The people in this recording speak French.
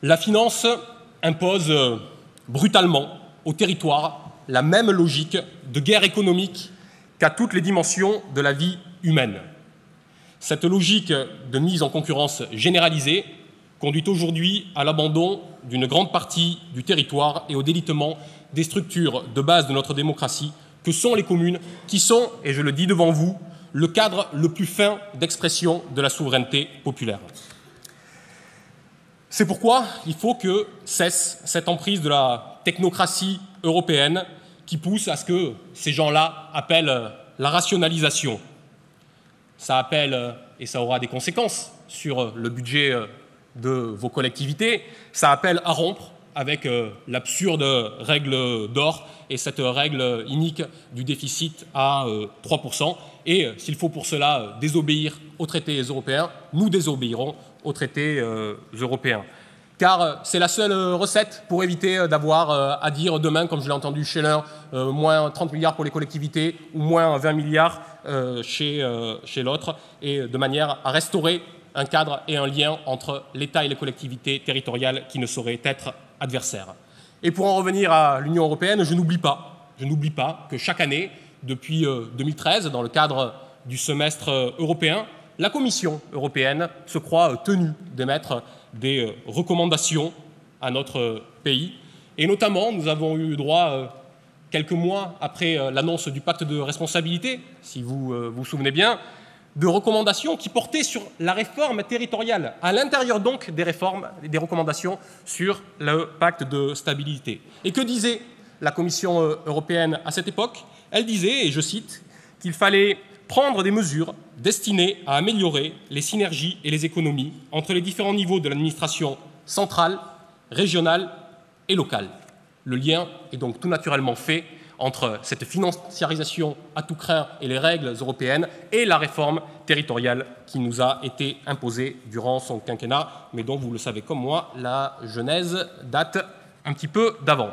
La finance impose brutalement au territoire la même logique de guerre économique qu'à toutes les dimensions de la vie humaine. Cette logique de mise en concurrence généralisée conduit aujourd'hui à l'abandon d'une grande partie du territoire et au délitement des structures de base de notre démocratie que sont les communes, qui sont, et je le dis devant vous, le cadre le plus fin d'expression de la souveraineté populaire. C'est pourquoi il faut que cesse cette emprise de la technocratie européenne qui pousse à ce que ces gens-là appellent la rationalisation. Ça appelle, et ça aura des conséquences sur le budget de vos collectivités, ça appelle à rompre avec l'absurde règle d'or et cette règle inique du déficit à 3%. Et s'il faut pour cela désobéir aux traités européens, nous désobéirons aux traités européens. Car c'est la seule recette pour éviter d'avoir à dire demain, comme je l'ai entendu chez l'un, moins 30 milliards pour les collectivités ou moins 20 milliards chez l'autre, et de manière à restaurer un cadre et un lien entre l'État et les collectivités territoriales qui ne sauraient être adversaires. Et pour en revenir à l'Union européenne, je n'oublie pas que chaque année, depuis 2013, dans le cadre du semestre européen, la Commission européenne se croit tenue d'émettre des recommandations à notre pays. Et notamment, nous avons eu droit, quelques mois après l'annonce du pacte de responsabilité, si vous vous souvenez bien, de recommandations qui portaient sur la réforme territoriale, à l'intérieur donc des réformes, des recommandations sur le pacte de stabilité. Et que disait la Commission européenne à cette époque? Elle disait, et je cite, qu'il fallait prendre des mesures destinées à améliorer les synergies et les économies entre les différents niveaux de l'administration centrale, régionale et locale. Le lien est donc tout naturellement fait entre cette financiarisation à tout crin et les règles européennes et la réforme territoriale qui nous a été imposée durant son quinquennat, mais dont, vous le savez comme moi, la genèse date un petit peu d'avant.